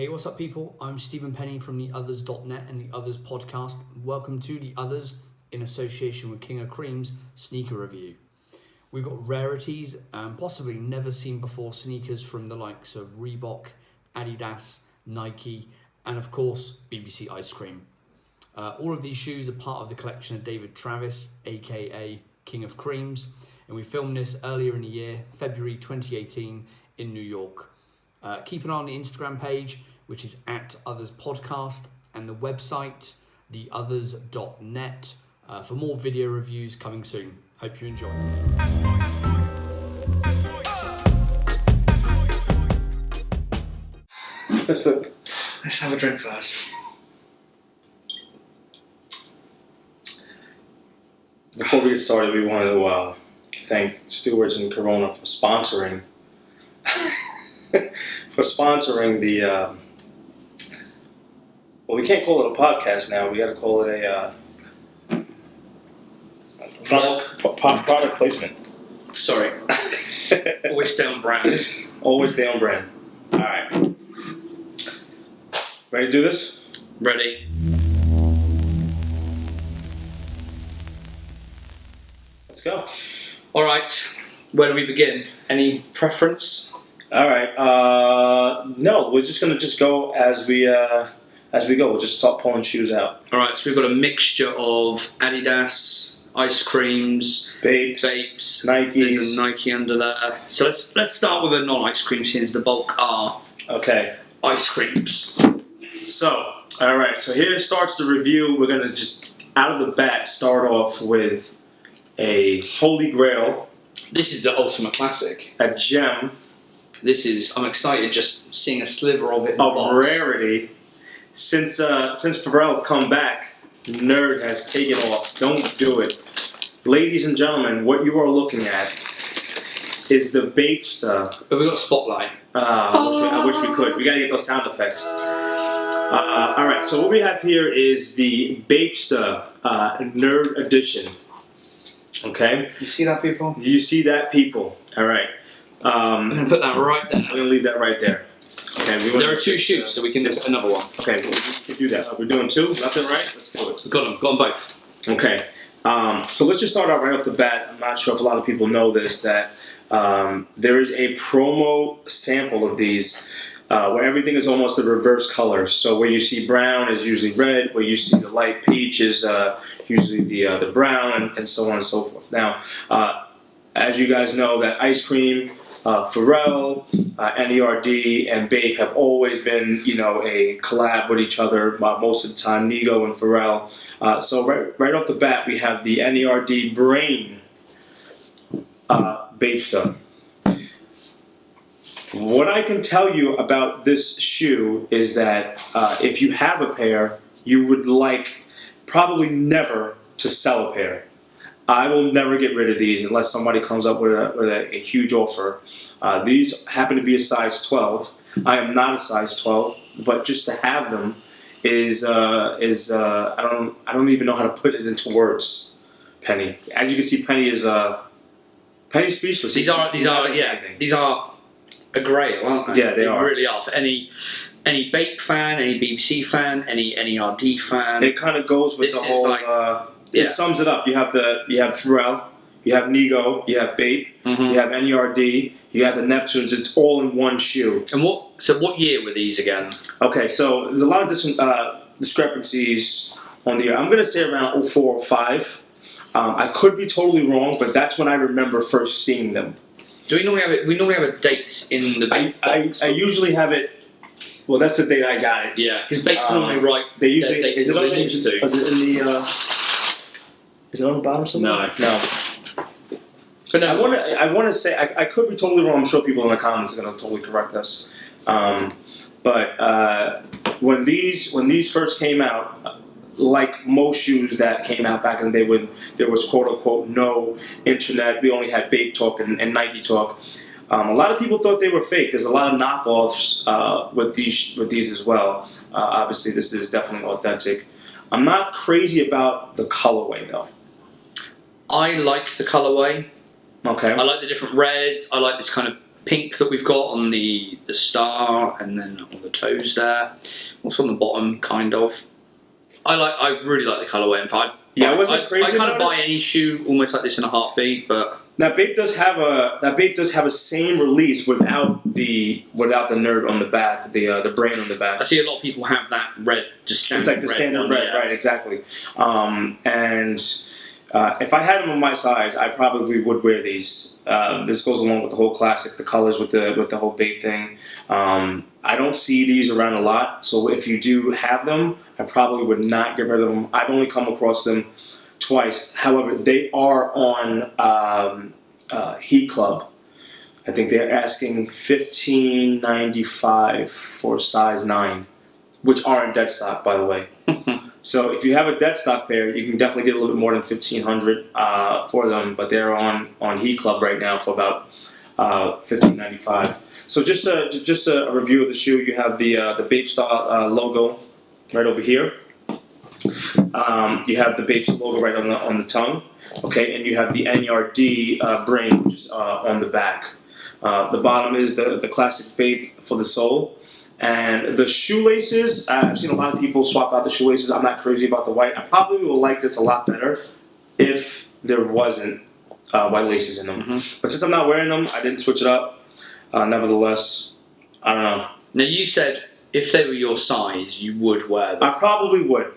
Hey, what's up, people? I'm Stephen Penny from the Otherz.net and the Otherz Podcast. Welcome to the Otherz in association with King of Cream's sneaker review. We've got rarities and possibly never seen before sneakers from the likes of Reebok, Adidas, Nike, and of course, BBC Ice Cream. All of these shoes are part of the collection of David Travis, aka King of Creams, and we filmed this earlier in the year, February 2018, in New York. Keep an eye on the Instagram page, which is at Otherz Podcast, and the website, theotherz.net, for more video reviews coming soon. Hope you enjoy. Let's have a drink first. Before we get started, we want to thank Stewards and Corona for sponsoring the. Well, we can't call it a podcast now. We got to call it a product placement. Sorry. Always stay on brand. Always stay on brand. All right. Ready to do this? Ready. Let's go. All right. Where do we begin? Any preference? All right. No, we're just gonna go as we go. We'll just start pulling shoes out. All right. So we've got a mixture of Adidas, ice creams, Bapes, Nikes. There's a Nike under there. So let's start with a non-ice cream, since the bulk are ice creams. So, all right. So here starts the review. We're gonna just out of the bat start off with a holy grail. This is the ultimate classic. A gem. I'm excited just seeing a sliver of it. Of rarity. Since Pharrell's come back, n.e.r.d has taken off. Don't do it. Ladies and gentlemen, what you are looking at is the Bapesta. Have we got a spotlight? I wish we could. We gotta get those sound effects. All right, so what we have here is the Bapesta n.e.r.d edition. Okay? You see that, people? Do you see that, people? All right. I'm going to put that right there. I'm going to leave that right there. Okay. There are two shoes, so we can do another one. Okay, we can do that. We're doing two, left and right? Let's do it. Got them both. Okay. So let's just start out right off the bat. I'm not sure if a lot of people know this, that there is a promo sample of these where everything is almost the reverse color. So where you see brown is usually red, where you see the light peach is usually the brown, and so on and so forth. Now, as you guys know, that ice cream, Pharrell, n.e.r.d, and Bape have always been, a collab with each other most of the time, Nigo and Pharrell. So right off the bat, we have the n.e.r.d Brain Bapesta. What I can tell you about this shoe is that if you have a pair, you would like probably never to sell a pair. I will never get rid of these unless somebody comes up with a huge offer. These happen to be a size 12. I am not a size 12, but just to have them is I don't even know how to put it into words. Penny, as you can see, Penny's speechless. These are a grail, aren't they? Yeah, they are. Really are. For any Bape fan, any BBC fan, any n.e.r.d fan. It kind of goes with the whole. It sums it up. You have Pharrell, you have Nigo, you have Bape, you have n.e.r.d, you have the Neptunes. It's all in one shoe. And what year were these again? Okay, so there's a lot of discrepancies on the year. I'm going to say around 04 or 05. I could be totally wrong, but that's when I remember first seeing them. Do we normally have it? We normally have a date in the Bape box. I usually have it. Well, that's the date I got it. Yeah, because Bape normally write. They usually dates is it on the Is it on the bottom somewhere? No. But no, I want to say I could be totally wrong. I'm sure people in the comments are going to totally correct us. But when these first came out, like most shoes that came out back in the day when there was quote unquote no internet, we only had Bape talk and Nike talk. A lot of people thought they were fake. There's a lot of knockoffs with these as well. Obviously, this is definitely authentic. I'm not crazy about the colorway though. I like the colorway. Okay. I like the different reds. I like this kind of pink that we've got on the star and then on the toes there. Also on the bottom, kind of. I really like the colourway. In fact, I wasn't crazy. I kind about of buy any shoe almost like this in a heartbeat, but. Now, Bape does have a same release without the n.e.r.d on the back, the brand on the back. I see a lot of people have that red, just standard. It's like the red standard one, red, yeah. right? Exactly. If I had them on my size, I probably would wear these. This goes along with the whole classic, the colors with the whole Bape thing. I don't see these around a lot, so if you do have them, I probably would not get rid of them. I've only come across them twice. However, they are on Heat Club. I think they're asking $15.95 for size 9, which aren't dead stock, by the way. So if you have a dead stock pair, you can definitely get a little bit more than $1,500 for them. But they're on Heat Club right now for about $15.95. So just a review of the shoe. You have the Bapesta logo right over here. You have the Bapesta logo right on the tongue, okay, and you have the n.e.r.d brand, which is on the back. The bottom is the classic Bape for the sole, and the shoelaces. I've seen a lot of people swap out the shoelaces. I'm not crazy about the white. I probably will like this a lot better if there wasn't white laces in them. Mm-hmm. But since I'm not wearing them, I didn't switch it up. Nevertheless, I don't know. Now you said if they were your size, you would wear them. I probably would.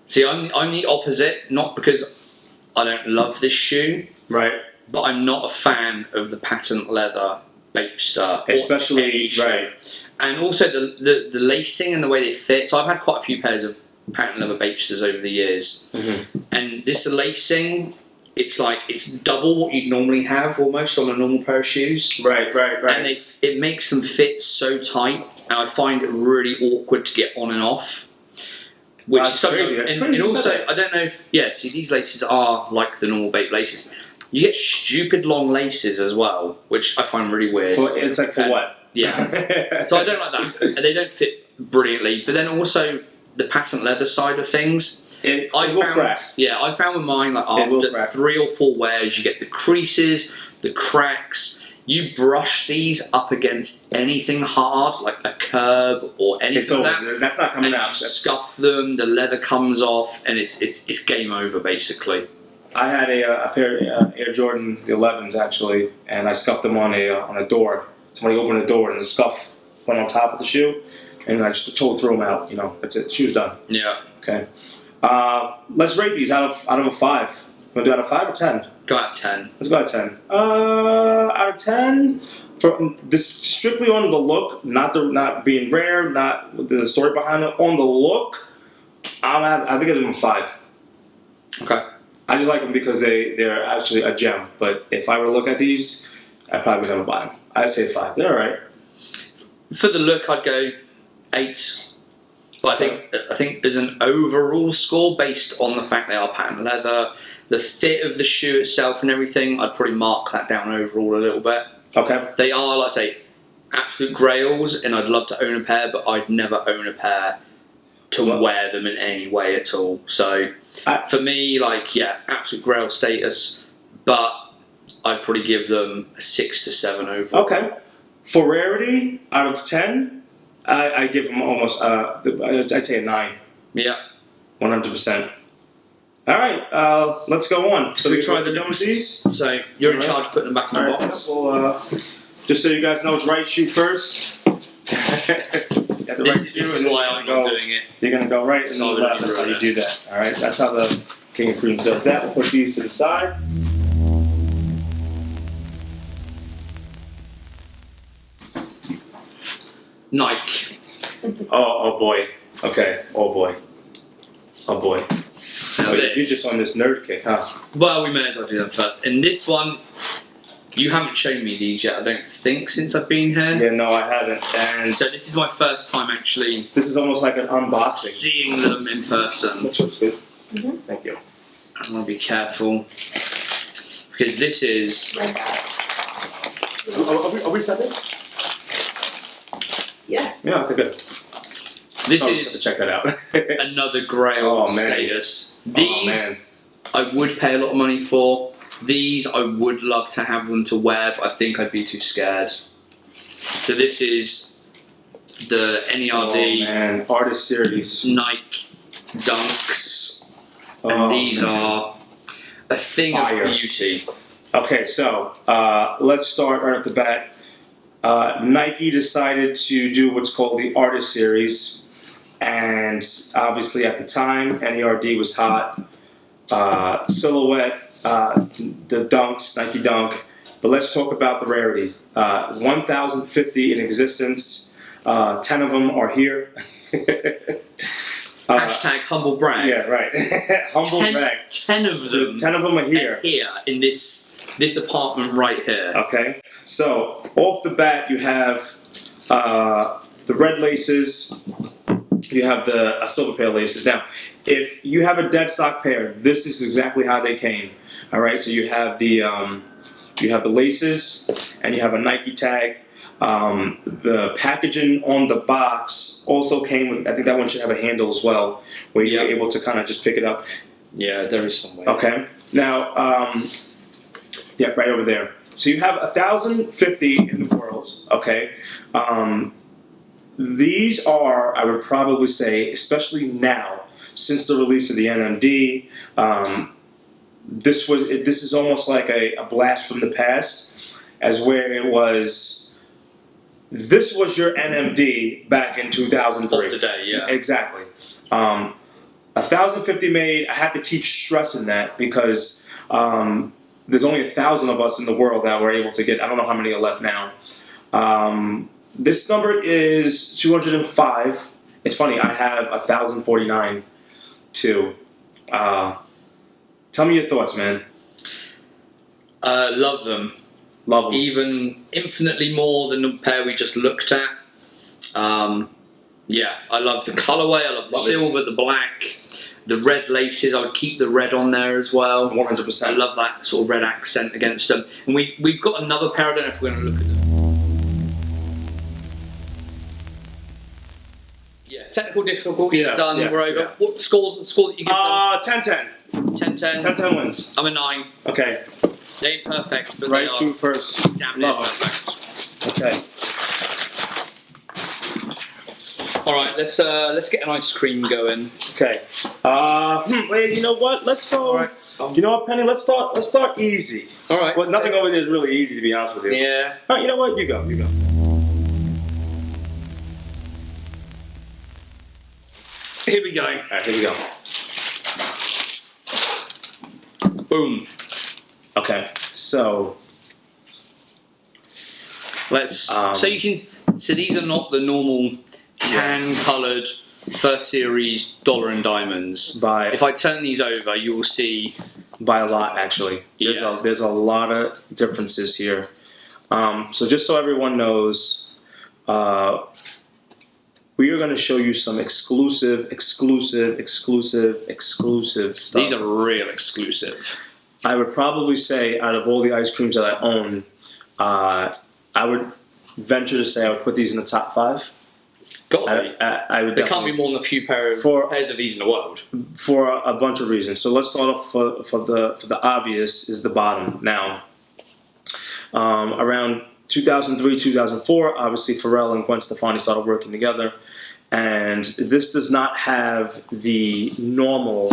See, I'm the opposite, not because I don't love this shoe, right? But I'm not a fan of the patent leather Bapesta, especially right. And also the lacing and the way they fit. So I've had quite a few pairs of patent leather Bapestas over the years, and this lacing, it's double what you'd normally have almost on a normal pair of shoes. Right. And it makes them fit so tight, and I find it really awkward to get on and off. Which is something, crazy. And also, I don't know if see these laces are like the normal Bape laces. You get stupid long laces as well, which I find really weird. It's like for what? Yeah. So I don't like that, and they don't fit brilliantly. But then also the patent leather side of things, it will crack. Yeah, I found with mine after 3 or 4 wears, you get the creases, the cracks. You brush these up against anything hard, like a curb or anything like that. That's not coming out. You scuff them, the leather comes off, and it's game over basically. I had a pair of Air Jordan, the 11s actually, and I scuffed them on a door. Somebody opened the door and the scuff went on top of the shoe, and I just totally threw them out. That's it. Shoe's done. Yeah. Okay. Let's rate these out of a 5. Want to do out of 5 or 10? Go out of 10. Let's go out of 10. Out of 10, for this strictly on the look, not being rare, not the story behind it. On the look, I think I give them a 5. Okay. I just like them because they're actually a gem. But if I were to look at these, I probably would never buy them. I'd say 5. They're all right. For the look, I'd go 8. But I think there's an overall score based on the fact they are patent leather, the fit of the shoe itself and everything. I'd probably mark that down overall a little bit. Okay. They are, like I say, absolute grails, and I'd love to own a pair, but I'd never own a pair to wear them in any way at all. So for me, absolute grail status, but I'd probably give them a 6 to 7 overall. Okay. For rarity, out of 10, I give them almost, I'd say a 9. Yeah. 100%. All right, let's go on. So we try the done with these. So you're in charge of putting them back in the box. Well, just so you guys know, it's right shoe first. This is why I'm not doing it. You're going to go right and left. That's how you do that. All right, that's how the King of Creams does that. We'll put these to the side. Nike. Oh boy. Okay. Oh boy. Now You're just on this nerd kick, huh? Well, we may as well do them first. And this one, you haven't shown me these yet, I don't think, since I've been here. Yeah, no, I haven't. And so this is my first time actually. This is almost like an unboxing. Seeing them in person. Which looks good. Mm-hmm. Thank you. I'm gonna be careful because this is. Are we set there? Yeah. Yeah. Okay. Good. This is to check that out. Another grail status. These I would pay a lot of money for. These I would love to have them to wear, but I think I'd be too scared. So this is the n.e.r.d. Artist series Nike Dunks, and these are a thing of beauty. Okay, so let's start right off the bat. Nike decided to do what's called the Artist Series, and obviously at the time, n.e.r.d. was hot. Silhouette, the Dunks, Nike Dunk. But let's talk about the rarity. 1,050 in existence. 10 of them are here. Hashtag humble brag. Yeah, right. Humble brag. 10 of them. 10 of them are here. Here in this apartment right here. Okay. So off the bat, you have the red laces. You have a silver pair of laces. Now, if you have a dead stock pair, this is exactly how they came. All right. So you have the laces, and you have a Nike tag. The packaging on the box also came with, I think that one should have a handle as well, where you're able to kind of just pick it up. Yeah, there is some way. Okay. Now, right over there. So you have 1,050 in the world. Okay. These are, I would probably say, especially now, since the release of the n.e.r.d, this is almost like a blast from the past, as where it was. This was your n.e.r.d back in 2003. Of today, yeah. Exactly. 1,050 made. I have to keep stressing that because there's only 1,000 of us in the world that were able to get. I don't know how many are left now. This number is 205. It's funny. I have 1,049 too. Tell me your thoughts, man. Love them. Love them. Even infinitely more than the pair we just looked at. Yeah, I love the colorway. I love the silver, the black, the red laces. I would keep the red on there as well. 100%. I love that sort of red accent against them. And we've got another pair. I don't know if we're going to look at them. Yeah, technical difficulties done. We're over. Yeah. What score that you give them? 10-10. 10-10. 10-10 wins. I'm a 9. Okay. They ain't perfect, but Right they to are first. damn near Love. perfect. Okay. All right, let's get an ice cream going. Okay. Wait. You know what? Let's go. All right. You know what, Penny? Let's start easy. All right. Well, nothing over there is really easy, to be honest with you. Yeah. All right. You know what? You go. Here we go. All right. Here we go. Boom. Okay. So. Let's. So you can. So these are not the normal tan-coloured first series dollar and diamonds. If I turn these over, you will see. By a lot, actually. There's a lot of differences here. So just so everyone knows, we are going to show you some exclusive stuff. These are real exclusive. I would probably say, out of all the ice creams that I own, I would venture to say I would put these in the top 5. I would. There can't be more than a few pairs of these in the world. For a bunch of reasons. So let's start off for the obvious is the bottom. Now, around 2003, 2004, obviously Pharrell and Gwen Stefani started working together, and this does not have the normal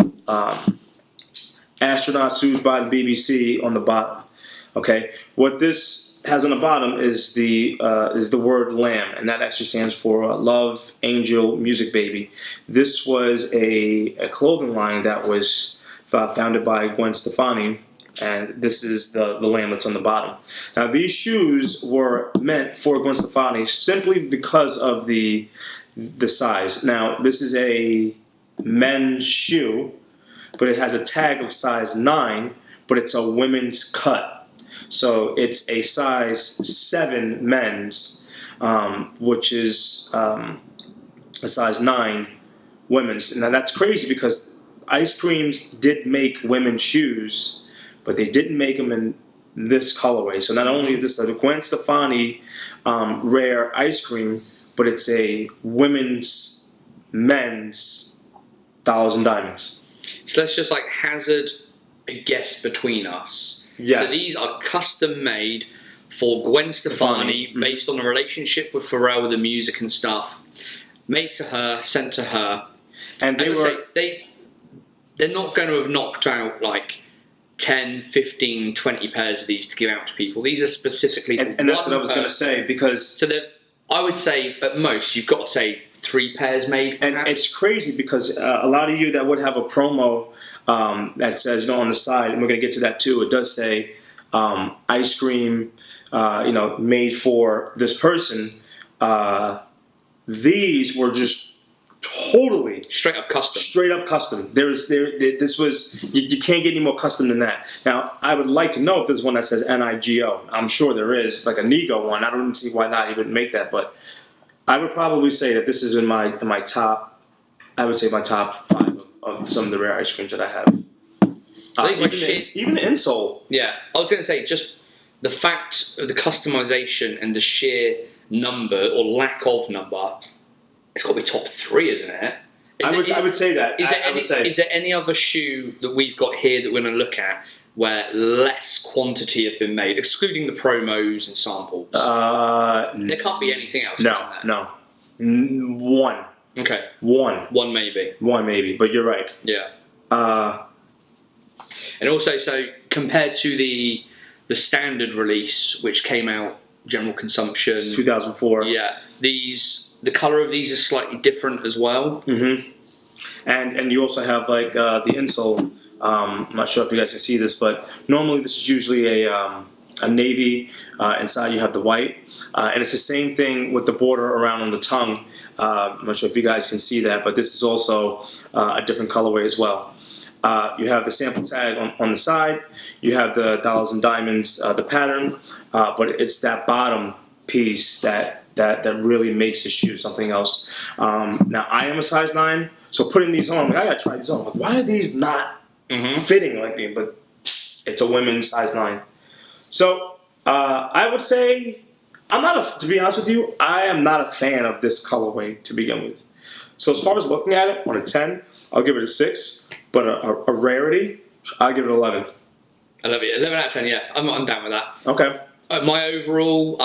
astronaut shoes by the BBC on the bottom. Okay, what this has on the bottom is the word Lamb, and that actually stands for Love, Angel, Music Baby. This was a clothing line that was founded by Gwen Stefani, and this is the lamb that's on the bottom. Now, these shoes were meant for Gwen Stefani simply because of the size. Now, this is a men's shoe, but it has a tag of size 9, but it's a women's cut. So it's a size 7 men's, which is a size 9 women's. Now that's crazy because ice creams did make women's shoes, but they didn't make them in this colorway. So not only is this a Gwen Stefani rare ice cream, but it's a men's dollars and diamonds. So let's just hazard a guess between us. Yes. So these are custom made for Gwen Stefani, based on a relationship with Pharrell, the music and stuff. Made to her, sent to her. And they're not going to have knocked out like 10, 15, 20 pairs of these to give out to people. These are specifically for and that's what I was going to say, because... So I would say, at most, you've got to say 3 pairs made. And it's crazy because a lot of you that would have a promo that says, on the side, and we're going to get to that too, it does say ice cream, made for this person. These were just totally straight up custom. This was you can't get any more custom than that. Now, I would like to know if there's one that says NIGO. I'm sure there is, like a Nego one. I don't see why not even make that, but I would probably say that this is in my top. I would say my top 5 of some of the rare ice creams that I have. Even the insole. Yeah, I was going to say just the fact of the customization and the sheer number or lack of number. It's got to be top 3, isn't it? I would say that. Is there any other shoe that we've got here that we're going to look at where less quantity have been made, excluding the promos and samples? There can't be anything else. No. One. Okay. One maybe. But you're right. Yeah. And also, so compared to the standard release, which came out general consumption, 2004. Yeah. The color of these is slightly different as well. Mm-hmm. And you also have like the insole. I'm not sure if you guys can see this, but normally this is usually a navy. Inside you have the white, and it's the same thing with the border around on the tongue. I'm not sure if you guys can see that, but this is also a different colorway as well. You have the sample tag on the side. You have the dollars and diamonds, the pattern, but it's that bottom piece that really makes the shoe something else. Now, I am a size 9, so putting these on, I gotta try these on. Like, why are these not fitting like me? But it's a women's size 9. So I would say to be honest with you, I am not a fan of this colorway to begin with. So as far as looking at it, on a 10, I'll give it a 6. But a rarity, I'll give it 11. I love it. 11 out of 10. Yeah, I'm down with that. Okay. My overall.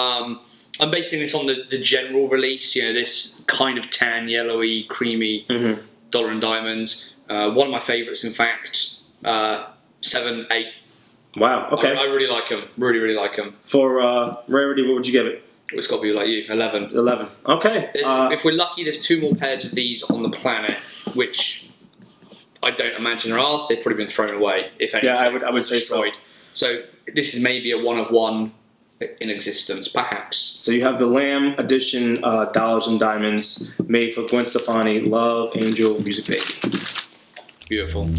I'm basing this on the general release, this kind of tan, yellowy, creamy dollar and diamonds. One of my favourites, in fact, 7, 8. Wow, okay. I really like them. Really, really like them. For rarity, what would you give it? It's got to be like you, 11. 11, okay. If we're lucky, there's 2 more pairs of these on the planet, which I don't imagine there are. They've probably been thrown away, if anything. Yeah, I would say so. So this is maybe a 1 of 1 in existence, perhaps. So you have the Lamb edition dollars and diamonds made for Gwen Stefani, Love, Angel, Music Baby. Beautiful.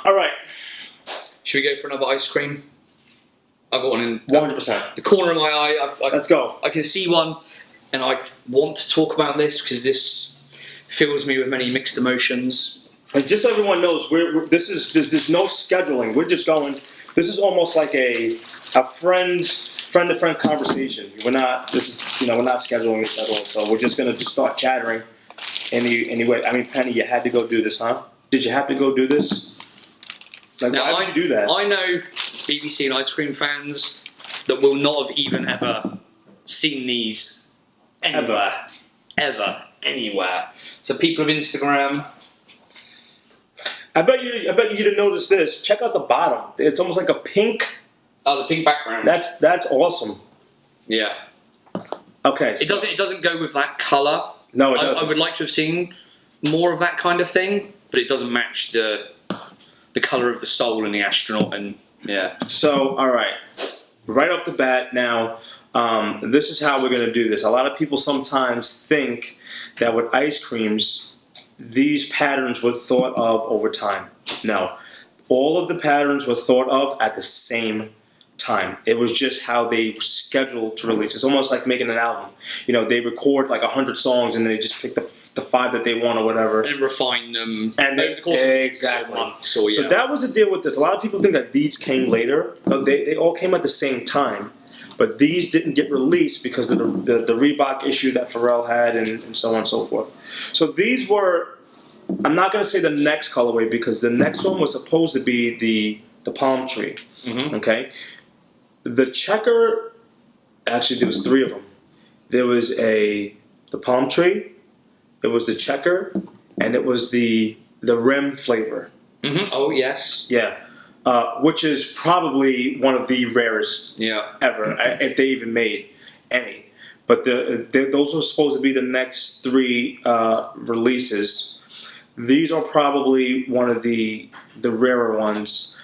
All right. Should we go for another ice cream? I've got one in 100%. The corner of my eye. Let's go. I can see one, and I want to talk about this because this fills me with many mixed emotions. And just so everyone knows, there's no scheduling. We're just going. This is almost like a friend-to-friend conversation. We're not scheduling this at all. So we're just gonna start chattering. Anyway, I mean, Penny, you had to go do this, huh? Did you have to go do this? Like, now, why would you do that? I know BBC and ice cream fans that will not have even ever seen these anywhere, ever, anywhere. So people of Instagram. I bet you didn't notice this. Check out the bottom. It's almost like a pink. Oh, the pink background. That's awesome. Yeah. Okay. So. It doesn't go with that colour. No, it doesn't. I would like to have seen more of that kind of thing, but it doesn't match the colour of the soul and the astronaut, and yeah. So, all right. Right off the bat now, this is how we're going to do this. A lot of people sometimes think that with ice creams, these patterns were thought of over time. No. All of the patterns were thought of at the same time. It was just how they were scheduled to release. It's almost like making an album. They record like 100 songs and they just pick the 5 that they want or whatever. And refine them and over the course exactly. of months. So that was the deal with this. A lot of people think that these came later. No, they all came at the same time. but these didn't get released because of the Reebok issue that Pharrell had and so on and so forth. So these were, I'm not going to say the next colorway because the next one was supposed to be the palm tree. Mm-hmm. Okay? The checker, actually there was 3 of them. There was the palm tree, it was the checker, and it was the rim flavor. Mm-hmm. Oh, yes. Yeah. Which is probably one of the rarest ever, if they even made any. But those were supposed to be the next 3 releases. These are probably one of the rarer ones.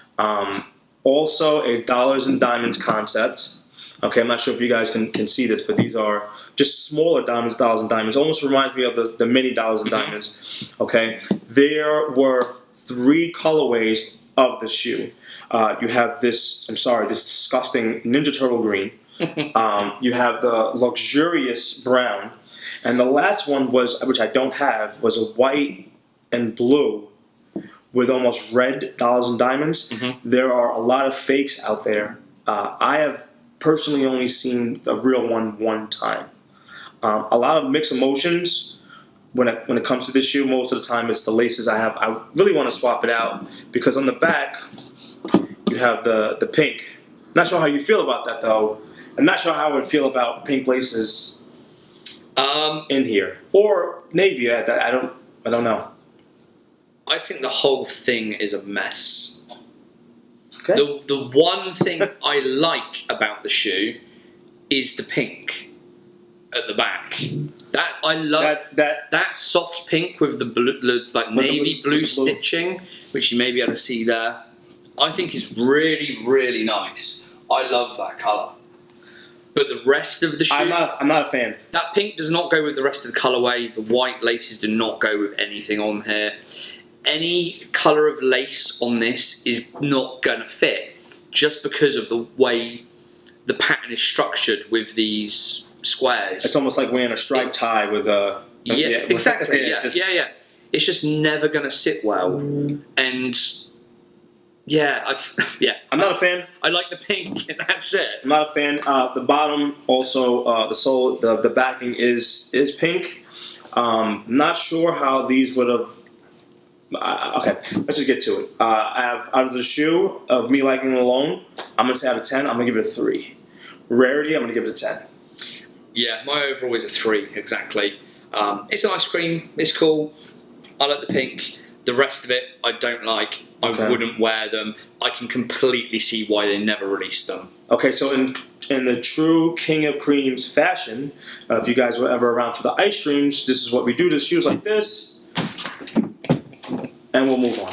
Also, a dollars and diamonds concept. Okay, I'm not sure if you guys can see this, but these are just smaller dollars and diamonds. Almost reminds me of the mini dollars and diamonds. Okay, there were 3 colorways of the shoe. You have this disgusting Ninja Turtle green. You have the luxurious brown, and the last one was, which I don't have, was a white and blue with almost red dollars and diamonds. Mm-hmm. There are a lot of fakes out there. I have personally only seen the real one time. A lot of mixed emotions when it comes to this shoe. Most of the time it's the laces I really want to swap it out because on the back you have the pink. Not sure how you feel about that though. I'm not sure how I would feel about pink laces in here or navy. I don't know. I think the whole thing is a mess. Okay. The one thing I like about the shoe is the pink at the back. That I love that soft pink with the blue, like navy blue stitching, which you may be able to see there. I think is really, really nice. I love that colour. But the rest of the shoe, I'm not a fan. That pink does not go with the rest of the colourway. The white laces do not go with anything on here. Any colour of lace on this is not going to fit just because of the way the pattern is structured with these squares. It's almost like wearing a striped tie with a... Yeah, exactly. Yeah. It's just never going to sit well. And I'm not a fan. I like the pink, and that's it. I'm not a fan. The bottom also, the sole, the backing is pink. Not sure how these would have... okay, let's just get to it. I have, out of the shoe, of me liking it alone, I'm going to say out of 10, I'm going to give it a 3. Rarity, I'm going to give it a 10. Yeah, my overall is a 3, exactly. It's an ice cream, it's cool. I like the pink. The rest of it, I don't like. I wouldn't wear them. I can completely see why they never released them. Okay, so in the true King of Creams fashion, if you guys were ever around for the ice creams, this is what we do to shoes like this. And we'll move on.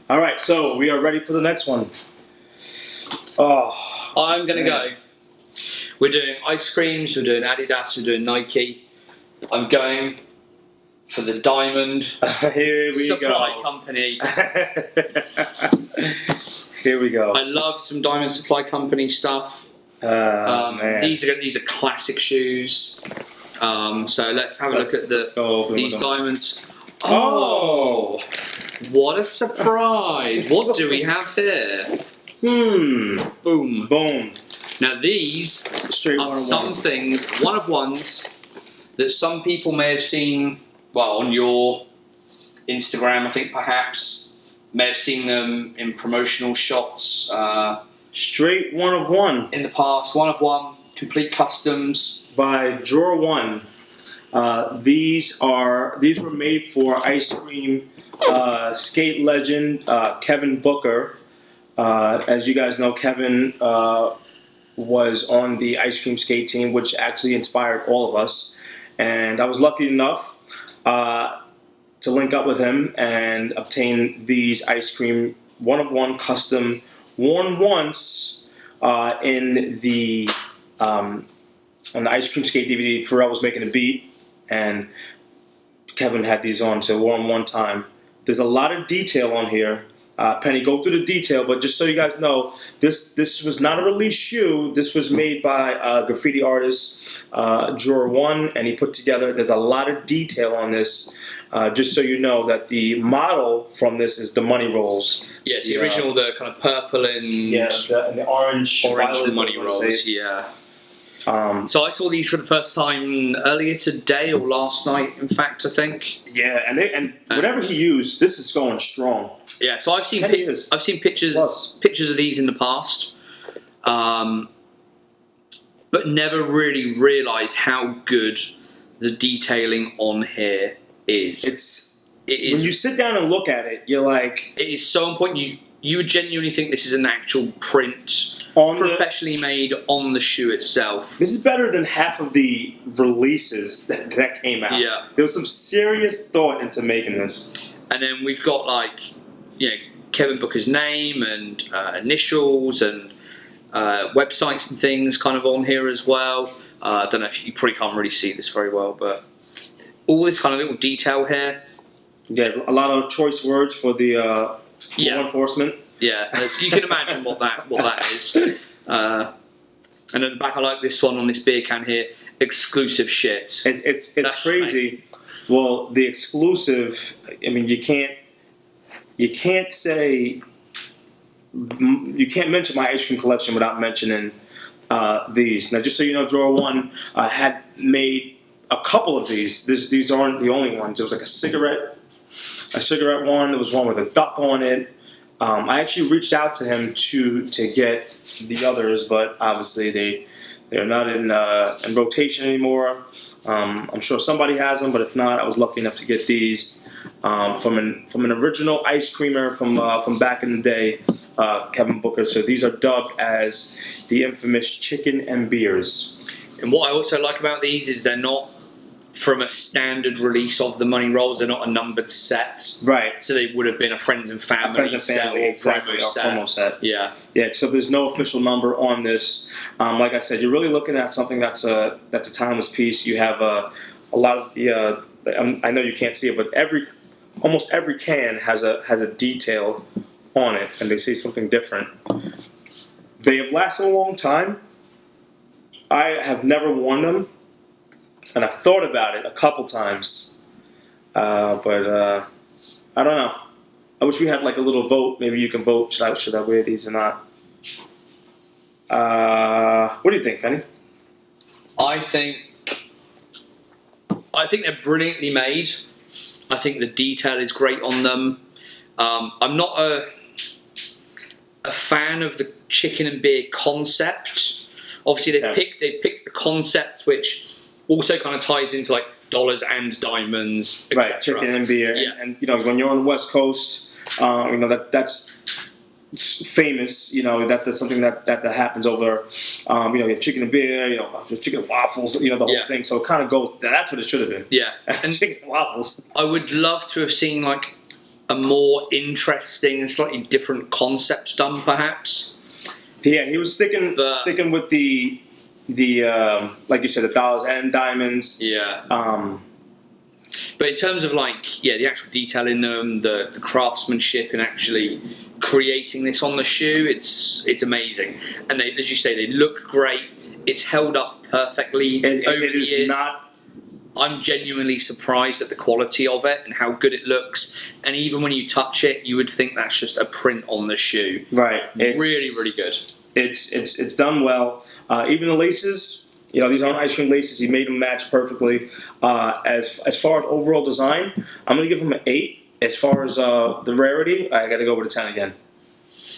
All right, so we are ready for the next one. Oh, I'm going to go. We're doing ice creams, we're doing Adidas, we're doing Nike. I'm going for the Diamond Supply Company. Here we go. I love some Diamond Supply Company stuff. Man. These are classic shoes. So let's have a look at these diamonds. Oh, what a surprise! What do we have here? Boom. Now these are something, one of ones that some people may have seen, well, on your Instagram, I think perhaps, may have seen them in promotional shots. Straight one of one. In the past, one of one, complete customs. By Drawer One. These were made for ice cream skate legend Kevin Booker. As you guys know, Kevin was on the ice cream skate team, which actually inspired all of us. And I was lucky enough to link up with him and obtain these ice cream one-of-one custom worn once in the on the ice cream skate DVD. Pharrell was making a beat, and Kevin had these on to worn one time. There's a lot of detail on here. Penny, go through the detail, but just so you guys know, this was not a released shoe. This was made by graffiti artist Drawer One, and he put together. There's a lot of detail on this. Just so you know that the model from this is the Money Rolls. Yeah, it's the original, the kind of purple and the orange Money Rolls. Yeah. So I saw these for the first time earlier today or last night, in fact, I think. Yeah, and whatever he used, this is going strong. Yeah, so I've seen pictures of these in the past, but never really realised how good the detailing on here is. It is. When you sit down and look at it, you're like, it is so on point. You would genuinely think this is an actual print, professionally made on the shoe itself. This is better than half of the releases that came out. Yeah. There was some serious thought into making this. And then we've got Kevin Booker's name and initials and websites and things kind of on here as well. I don't know if you probably can't really see this very well, but all this kind of little detail here. Yeah, a lot of choice words for the law enforcement. Yeah, you can imagine what that is. And at the back, I like this one on this beer can here. Exclusive shit. It's crazy. Well, the exclusive. I mean, you can't mention my ice cream collection without mentioning these. Now, just so you know, Drawer One had made a couple of these. These aren't the only ones. It was like a cigarette one. There was one with a duck on it. I actually reached out to him to get the others, but obviously they're not in rotation anymore. I'm sure somebody has them, but if not, I was lucky enough to get these from an original ice creamer from back in the day, Kevin Booker. So these are dubbed as the infamous chicken and beers. And what I also like about these is they're not from a standard release of the Money Rolls. They're not a numbered set. Right. So they would have been a Friends and Family, exactly, or promo set. Yeah. Yeah, so there's no official number on this. Like I said, you're really looking at something that's a timeless piece. You have a lot of the, I know you can't see it, but almost every can has a detail on it, and they say something different. They have lasted a long time. I have never worn them, and I've thought about it a couple times, but I don't know. I wish we had like a little vote. Maybe you can vote. Should I wear these or not? What do you think, Penny? I think they're brilliantly made. I think the detail is great on them. I'm not a fan of the chicken and beer concept. Obviously, they picked a concept which also kind of ties into like dollars and diamonds, etc. Right, chicken and beer, yeah. and when you're on the West Coast, that's famous. That's something that happens over. You have chicken and beer, chicken and waffles, the whole thing. So it kind of goes. That's what it should have been. Yeah, and chicken and waffles. I would love to have seen like a more interesting and slightly different concept done, perhaps. Yeah, he was sticking with the like you said, the dollars and diamonds. Yeah. But in terms of the actual detail in them, the craftsmanship and actually creating this on the shoe, it's amazing. And they, as you say, they look great. It's held up perfectly over the years. I'm genuinely surprised at the quality of it and how good it looks. And even when you touch it, you would think that's just a print on the shoe. Right. It's really, really good. It's done well. Even the laces, these aren't ice cream laces. He made them match perfectly. As far as overall design, I'm going to give him an 8. As far as the rarity, I got to go with a 10 again.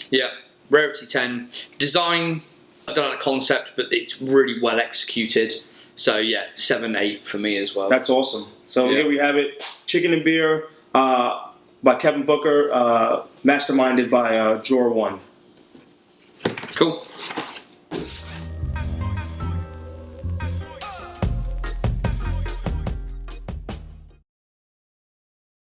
Yeah, rarity 10. Design, I don't know the concept, but it's really well executed. So yeah, 7, 8 for me as well. That's awesome. So here we have it: Chicken and Beer by Kevin Booker, masterminded by Drawer One. Cool.